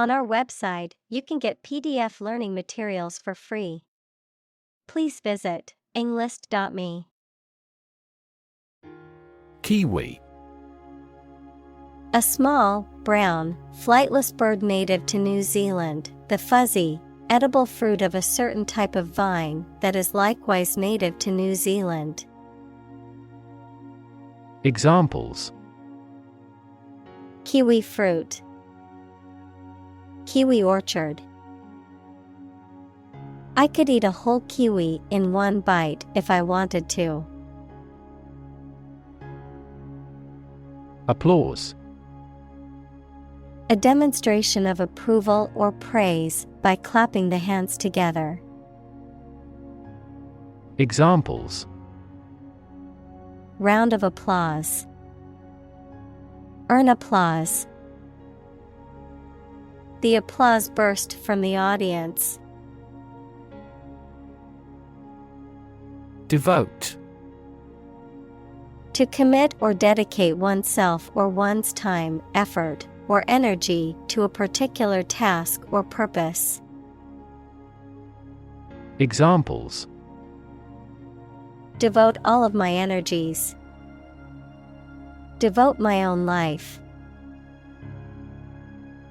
On our website, you can get PDF learning materials for free. Please visit englist.me. Kiwi. A small, brown, flightless bird native to New Zealand, the fuzzy, edible fruit of a certain type of vine that is likewise native to New Zealand. Examples: Kiwi fruit, kiwi orchard. I could eat a whole kiwi in one bite if I wanted to. Applause. A demonstration of approval or praise by clapping the hands together. Examples: Round of applause. Earn applause. The applause burst from the audience. Devote. To commit or dedicate oneself or one's time, effort, or energy to a particular task or purpose. Examples: Devote all of my energies. Devote my own life.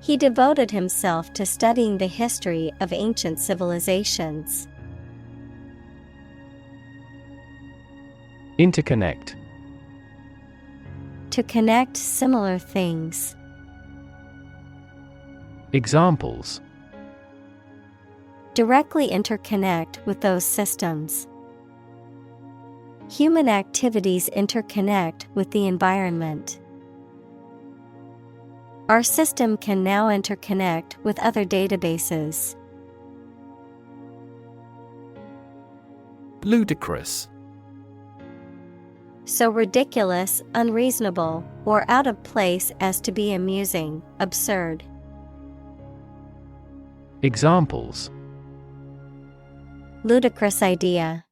He devoted himself to studying the history of ancient civilizations. Interconnect. To connect similar things. Examples: Directly interconnect with those systems. Human activities interconnect with the environment. Our system can now interconnect with other databases. Ludicrous. So ridiculous, unreasonable, or out of place as to be amusing, absurd. Examples: Ludicrous idea.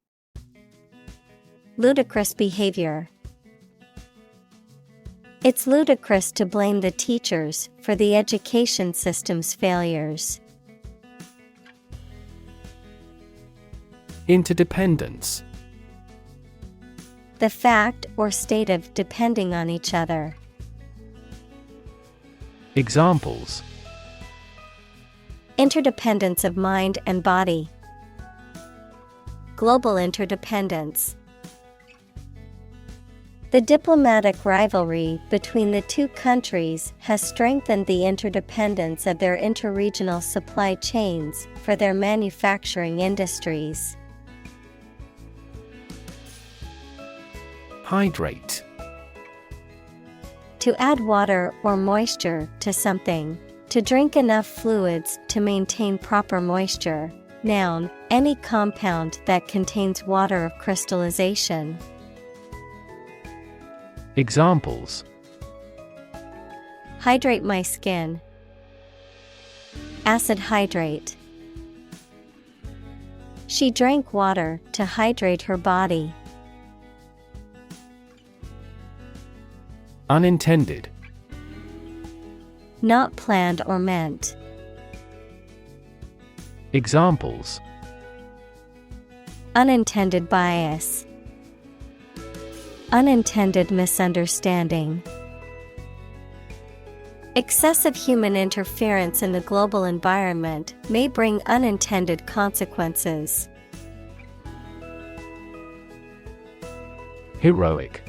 Ludicrous behavior. It's ludicrous to blame the teachers for the education system's failures. Interdependence. The fact or state of depending on each other. Examples: Interdependence of mind and body. Global interdependence. The diplomatic rivalry between the two countries has strengthened the interdependence of their interregional supply chains for their manufacturing industries. Hydrate. To add water or moisture to something. To drink enough fluids to maintain proper moisture. Noun, any compound that contains water of crystallization. Examples: Hydrate my skin. Acid hydrate. She drank water to hydrate her body. Unintended. Not planned or meant. Examples: Unintended bias. Unintended misunderstanding. Excessive human interference in the global environment may bring unintended consequences. Heroic.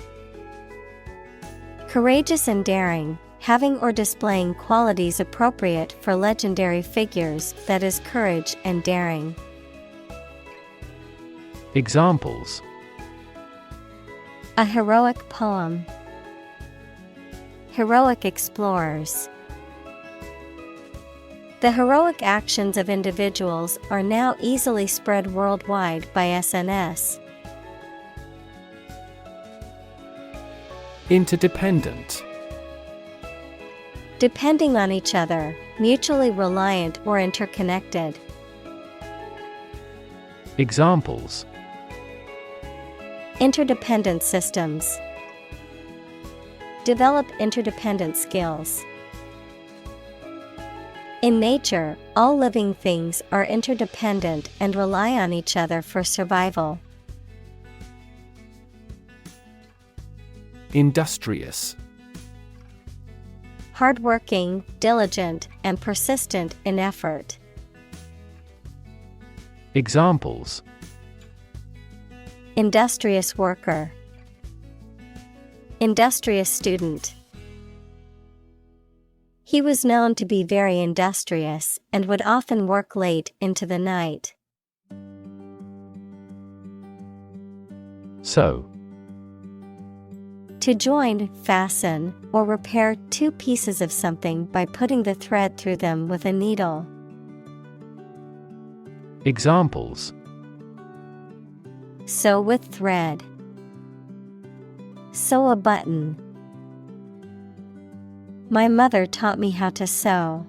Courageous and daring, having or displaying qualities appropriate for legendary figures, that is, courage and daring. Examples: A heroic poem. Heroic explorers. The heroic actions of individuals are now easily spread worldwide by SNS. Interdependent. Depending on each other, mutually reliant or interconnected. Examples: Interdependent systems. Develop interdependent skills. In nature, all living things are interdependent and rely on each other for survival. Industrious. Hardworking, diligent, and persistent in effort. Examples: Industrious worker. Industrious student. He was known to be very industrious and would often work late into the night. Sew. To join, fasten, or repair two pieces of something by putting the thread through them with a needle. Examples: Sew with thread. Sew a button. My mother taught me how to sew.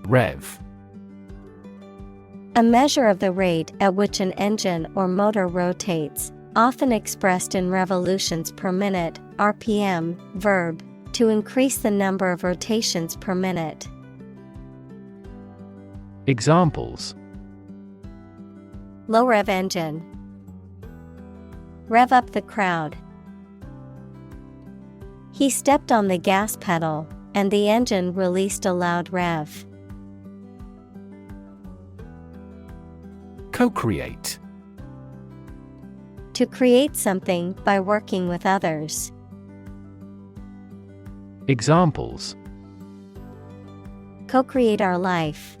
Rev. A measure of the rate at which an engine or motor rotates, often expressed in revolutions per minute, RPM, verb, to increase the number of rotations per minute. Examples: Low rev engine. Rev up the crowd. He stepped on the gas pedal, and the engine released a loud rev. Cocreate. To create something by working with others. Examples: Co-create our life.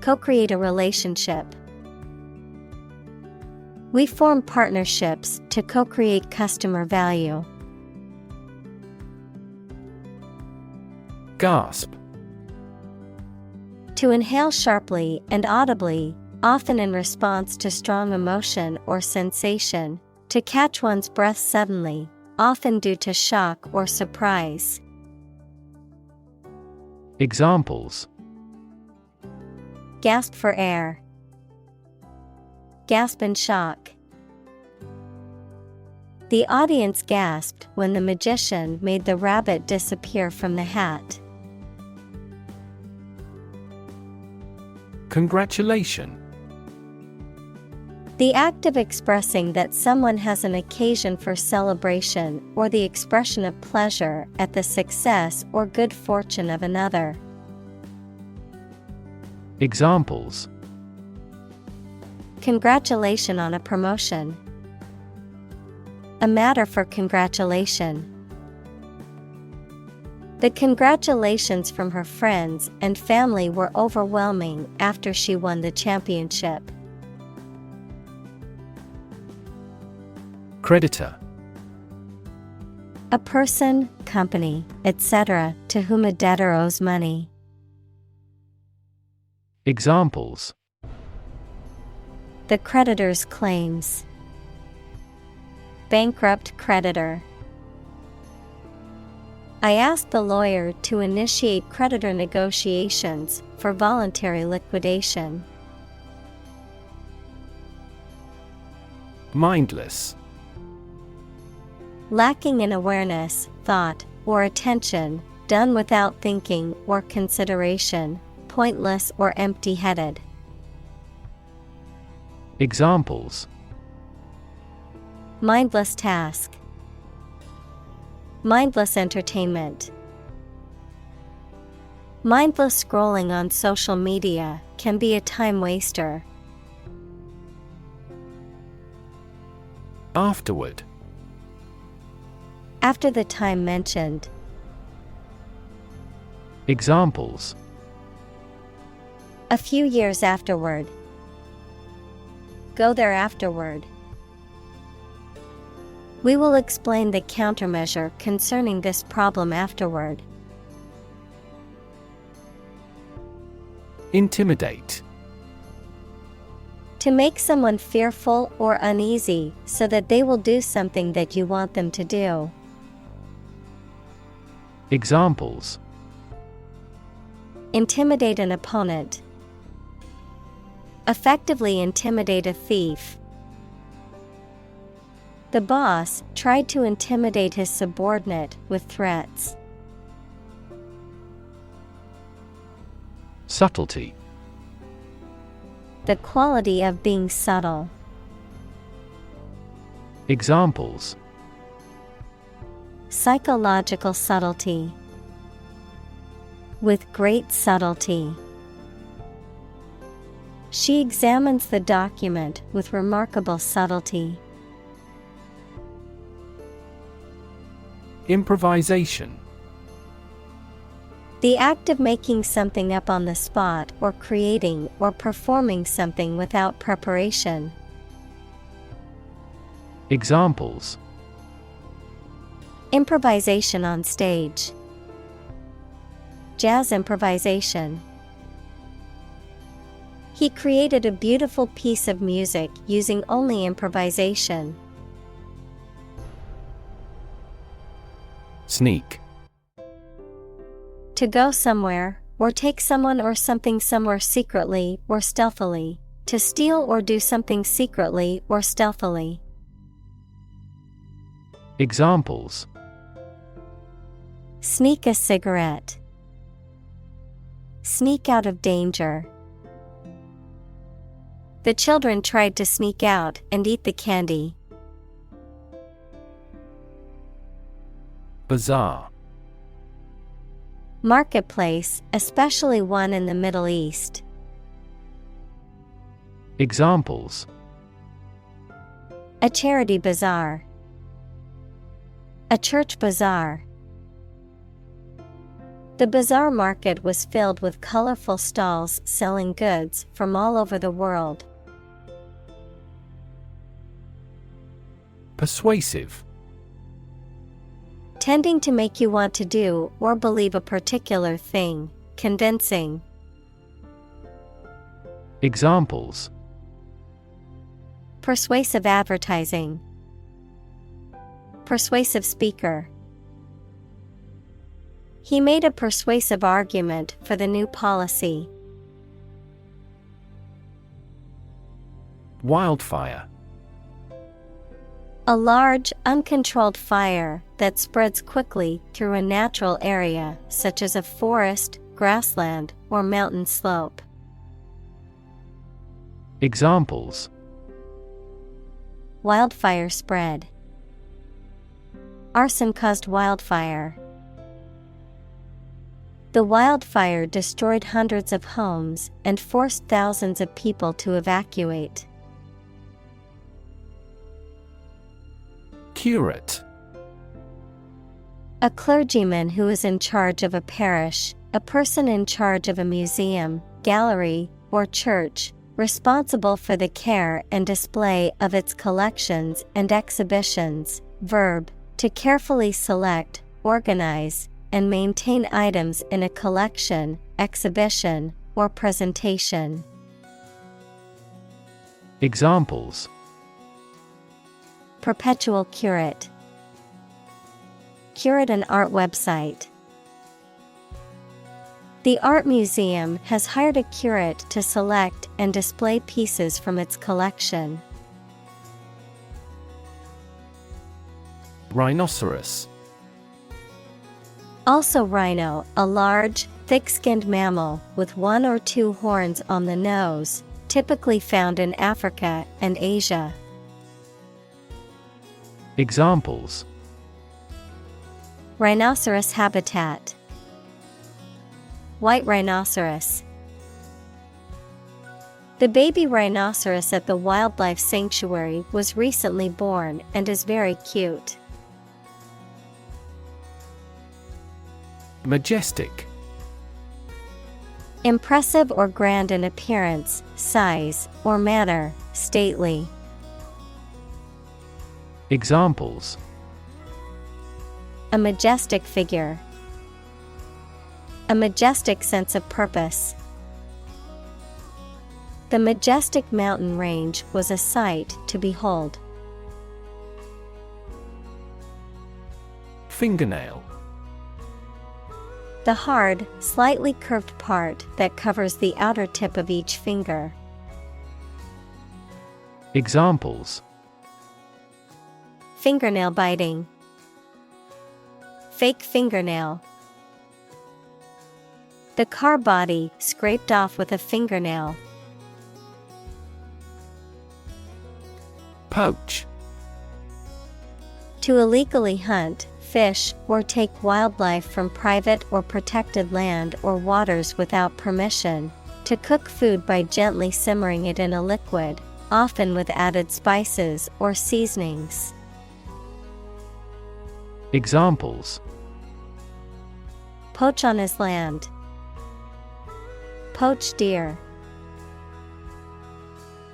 Co-create a relationship. We form partnerships to co-create customer value. Gasp. To inhale sharply and audibly, often in response to strong emotion or sensation, to catch one's breath suddenly, often due to shock or surprise. Examples: Gasp for air. Gasp in shock. The audience gasped when the magician made the rabbit disappear from the hat. Congratulation. The act of expressing that someone has an occasion for celebration or the expression of pleasure at the success or good fortune of another. Examples: Congratulation on a promotion. A matter for congratulation. The congratulations from her friends and family were overwhelming after she won the championship. Creditor. A person, company, etc., to whom a debtor owes money. Examples: The creditor's claims. Bankrupt creditor. I asked the lawyer to initiate creditor negotiations for voluntary liquidation. Mindless. Lacking in awareness, thought, or attention, done without thinking or consideration, pointless or empty-headed. Examples: Mindless task. Mindless entertainment. Mindless scrolling on social media can be a time waster. Afterward. After the time mentioned. Examples: A few years afterward. Go there afterward. We will explain the countermeasure concerning this problem afterward. Intimidate. To make someone fearful or uneasy so that they will do something that you want them to do. Examples: Intimidate an opponent. Effectively intimidate a thief. The boss tried to intimidate his subordinate with threats. Subtlety. The quality of being subtle. Examples: psychological subtlety. With great subtlety. She examines the document with remarkable subtlety. Improvisation. The act of making something up on the spot or creating or performing something without preparation. Examples: improvisation on stage. Jazz improvisation. He created a beautiful piece of music using only improvisation. Sneak. To go somewhere, or take someone or something somewhere secretly or stealthily. To steal or do something secretly or stealthily. Examples: sneak a cigarette. Sneak out of danger. The children tried to sneak out and eat the candy. Bazaar. Marketplace, especially one in the Middle East. Examples: a charity bazaar. A church bazaar. The bazaar market was filled with colorful stalls selling goods from all over the world. Persuasive. Tending to make you want to do or believe a particular thing, convincing. Examples: persuasive advertising. Persuasive speaker. He made a persuasive argument for the new policy. Wildfire. A large, uncontrolled fire that spreads quickly through a natural area such as a forest, grassland, or mountain slope. Examples: wildfire spread. Arson caused wildfire. The wildfire destroyed hundreds of homes and forced thousands of people to evacuate. Curate. A clergyman who is in charge of a parish, a person in charge of a museum, gallery, or church, responsible for the care and display of its collections and exhibitions. Verb, to carefully select, organize, and maintain items in a collection, exhibition, or presentation. Examples: perpetual curate. Curate an art website. The art museum has hired a curate to select and display pieces from its collection. Rhinoceros. Also rhino, a large, thick-skinned mammal with one or two horns on the nose, typically found in Africa and Asia. Examples: rhinoceros habitat. White rhinoceros. The baby rhinoceros at the wildlife sanctuary was recently born and is very cute. Majestic. Impressive or grand in appearance, size, or manner, stately. Examples: a majestic figure. A majestic sense of purpose. The majestic mountain range was a sight to behold. Fingernail. The hard, slightly curved part that covers the outer tip of each finger. Examples: Fingernail biting. Fake fingernail. The car body scraped off with a fingernail. Poach. To illegally hunt, fish, or take wildlife from private or protected land or waters without permission. To cook food by gently simmering it in a liquid, often with added spices or seasonings. Examples: Poach on his land. Poached deer.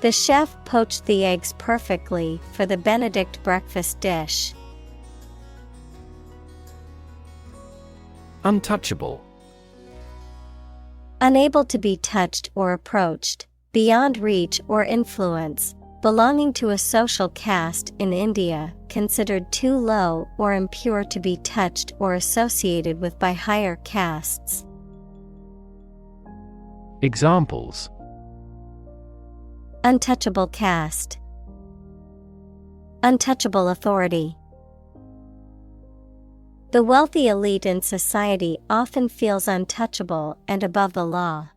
The chef poached the eggs perfectly for the Benedict breakfast dish. Untouchable. Unable to be touched or approached, beyond reach or influence, belonging to a social caste in India, considered too low or impure to be touched or associated with by higher castes. Examples: Untouchable caste. Untouchable authority. The wealthy elite in society often feels untouchable and above the law.